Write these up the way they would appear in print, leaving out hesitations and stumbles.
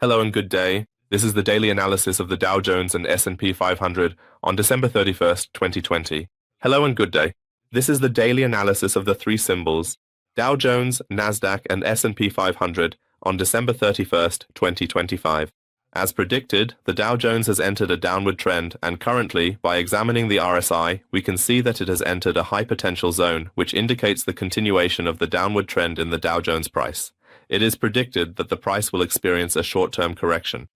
Hello and good day. This is the daily analysis of the Dow Jones and S&P 500 on December 31st, 2020. Hello and good day. This is the daily analysis of the three symbols, Dow Jones, Nasdaq, and S&P 500 on December 31st, 2025. As predicted, the Dow Jones has entered a downward trend, and currently, by examining the RSI, we can see that it has entered a high potential zone, which indicates the continuation of the downward trend in the Dow Jones price. It is predicted that the price will experience a short-term correction.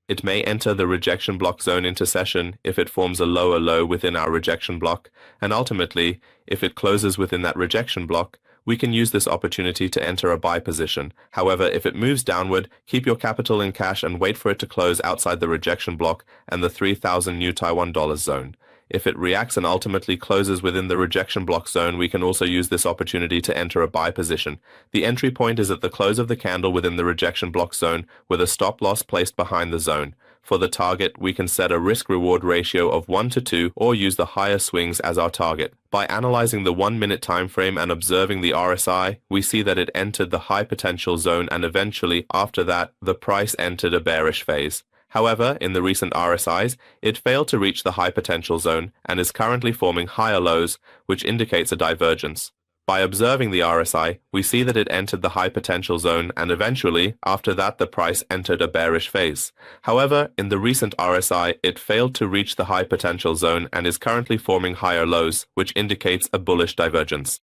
It may enter the rejection block zone into session if it forms a lower low within our rejection block, and ultimately, if it closes within that rejection block, we can use this opportunity to enter a buy position. However, if it moves downward, keep your capital in cash and wait for it to close outside the rejection block and the 3,000 new Taiwan dollars zone. If it reacts and ultimately closes within the rejection block zone, we can also use this opportunity to enter a buy position. The entry point is at the close of the candle within the rejection block zone with a stop loss placed behind the zone. For the target, we can set a risk-reward ratio of 1 to 2 or use the higher swings as our target. By analyzing the 1-minute time frame and observing the RSI, we see that it entered the high potential zone and eventually, after that, the price entered a bearish phase. However, in the recent RSIs, it failed to reach the high potential zone and is currently forming higher lows, which indicates a divergence. By observing the RSI, we see that it entered the high potential zone and eventually, after that, the price entered a bearish phase. However, in the recent RSI, it failed to reach the high potential zone and is currently forming higher lows, which indicates a bullish divergence.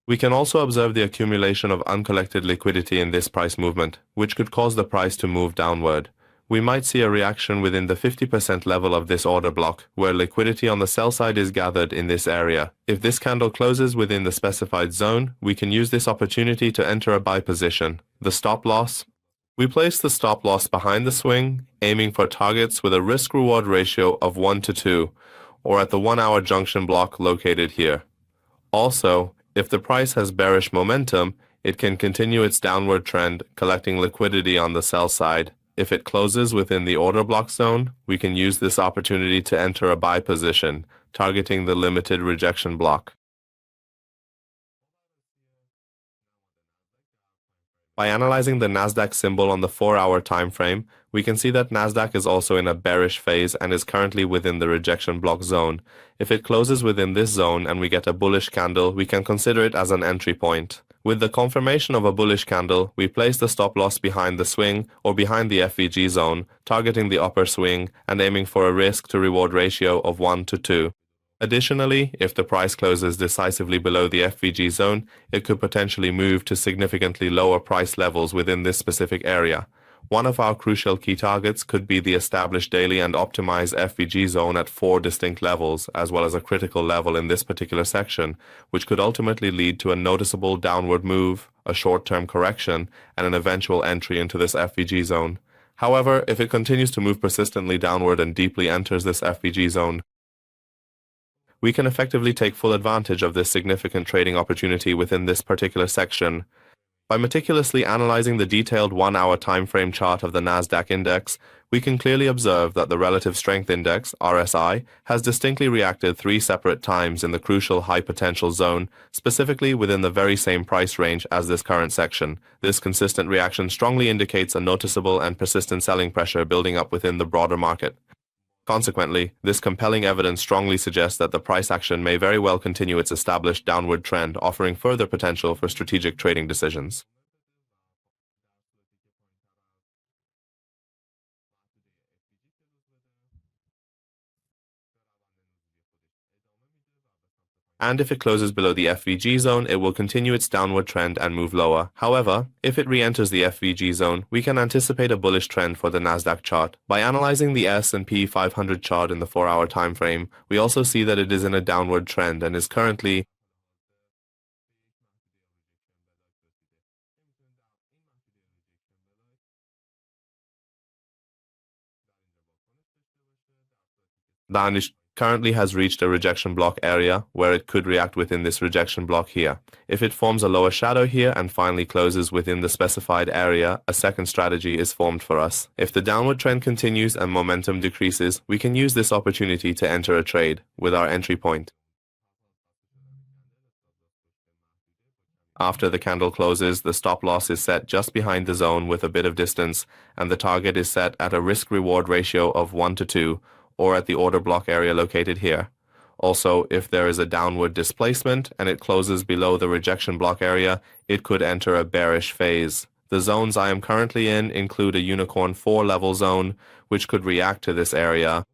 We can also observe the accumulation of uncollected liquidity in this price movement, which could cause the price to move downward. We might see a reaction within the 50% level of this order block, where liquidity on the sell side is gathered in this area. If this candle closes within the specified zone, we can use this opportunity to enter a buy position. The stop loss. We place the stop loss behind the swing, aiming for targets with a risk-reward ratio of 1 to 2, or at the 1-hour junction block located here. Also, if the price has bearish momentum, it can continue its downward trend, collecting liquidity on the sell side. If it closes within the order block zone, we can use this opportunity to enter a buy position, targeting the limited rejection block. By analyzing the Nasdaq symbol on the 4-hour time frame, we can see that Nasdaq is also in a bearish phase and is currently within the rejection block zone. If it closes within this zone and we get a bullish candle, we can consider it as an entry point. With the confirmation of a bullish candle, we place the stop loss behind the swing or behind the FVG zone, targeting the upper swing and aiming for a risk to reward ratio of 1 to 2. Additionally, if the price closes decisively below the FVG zone, it could potentially move to significantly lower price levels within this specific area. One of our crucial key targets could be the established daily and optimized FVG zone at 4 distinct levels, as well as a critical level in this particular section, which could ultimately lead to a noticeable downward move, a short-term correction, and an eventual entry into this FVG zone. However, if it continues to move persistently downward and deeply enters this FVG zone, we can effectively take full advantage of this significant trading opportunity within this particular section. By meticulously analyzing the detailed 1-hour time frame chart of the Nasdaq index, we can clearly observe that the Relative Strength Index, RSI, has distinctly reacted 3 separate times in the crucial high potential zone, specifically within the very same price range as this current section. This consistent reaction strongly indicates a noticeable and persistent selling pressure building up within the broader market. Consequently, this compelling evidence strongly suggests that the price action may very well continue its established downward trend, offering further potential for strategic trading decisions. And if it closes below the FVG zone, it will continue its downward trend and move lower. However, if it re-enters the FVG zone, we can anticipate a bullish trend for the Nasdaq chart. By analyzing the S&P 500 chart in the 4-hour time frame, we also see that it is in a downward trend and is currently currently has reached a rejection block area where it could react within this rejection block here. If it forms a lower shadow here and finally closes within the specified area, a second strategy is formed for us. If the downward trend continues and momentum decreases, we can use this opportunity to enter a trade with our entry point. After the candle closes, the stop loss is set just behind the zone with a bit of distance, and the target is set at a risk-reward ratio of 1 to 2, or at the order block area located here. Also, if there is a downward displacement and it closes below the rejection block area, it could enter a bearish phase. The zones I am currently in include a unicorn 4 level zone, which could react to this area.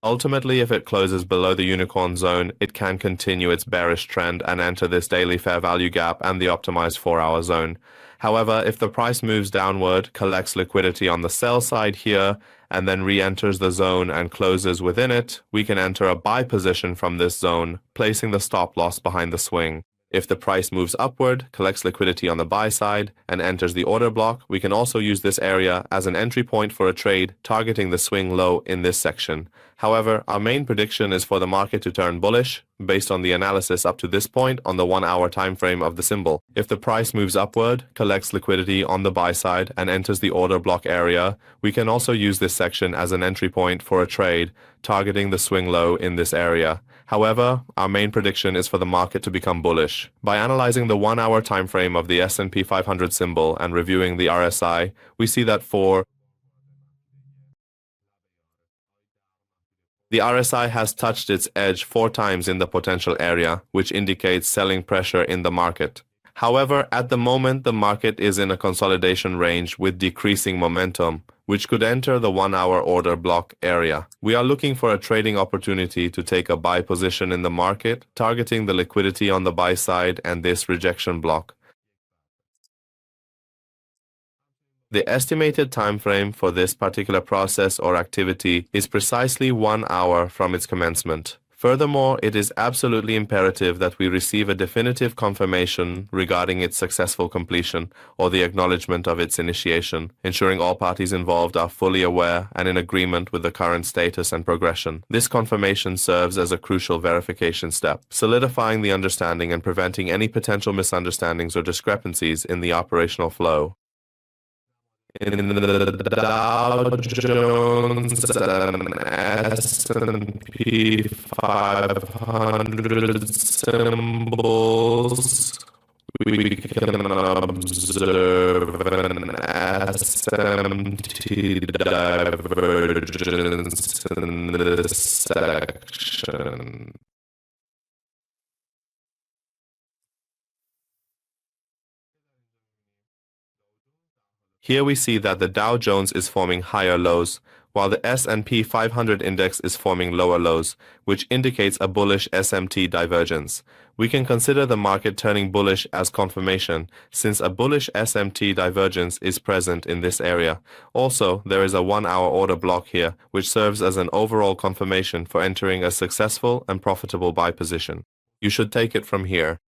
Ultimately, if it closes below the unicorn zone, it can continue its bearish trend and enter this daily fair value gap and the optimized 4-hour zone. However, if the price moves downward, collects liquidity on the sell side here, and then re-enters the zone and closes within it, we can enter a buy position from this zone, placing the stop loss behind the swing. If the price moves upward, collects liquidity on the buy side, and enters the order block, we can also use this area as an entry point for a trade targeting the swing low in this section. However, our main prediction is for the market to turn bullish, based on the analysis up to this point on the 1-hour time frame of the symbol. If the price moves upward, collects liquidity on the buy side, and enters the order block area, we can also use this section as an entry point for a trade targeting the swing low in this area. However, our main prediction is for the market to become bullish. By analyzing the 1-hour time frame of the S&P 500 symbol and reviewing the RSI, we see that the RSI has touched its edge 4 times in the potential area, which indicates selling pressure in the market. However, at the moment, the market is in a consolidation range with decreasing momentum, which could enter the 1-hour order block area. We are looking for a trading opportunity to take a buy position in the market, targeting the liquidity on the buy side and this rejection block. The estimated time frame for this particular process or activity is precisely 1 hour from its commencement. Furthermore, it is absolutely imperative that we receive a definitive confirmation regarding its successful completion or the acknowledgement of its initiation, ensuring all parties involved are fully aware and in agreement with the current status and progression. This confirmation serves as a crucial verification step, solidifying the understanding and preventing any potential misunderstandings or discrepancies in the operational flow. In the Dow Jones and S&P 500 symbols, we can observe an SMT divergence in this section. Here we see that the Dow Jones is forming higher lows, while the S&P 500 index is forming lower lows, which indicates a bullish SMT divergence. We can consider the market turning bullish as confirmation, since a bullish SMT divergence is present in this area. Also, there is a 1-hour order block here, which serves as an overall confirmation for entering a successful and profitable buy position. You should take it from here.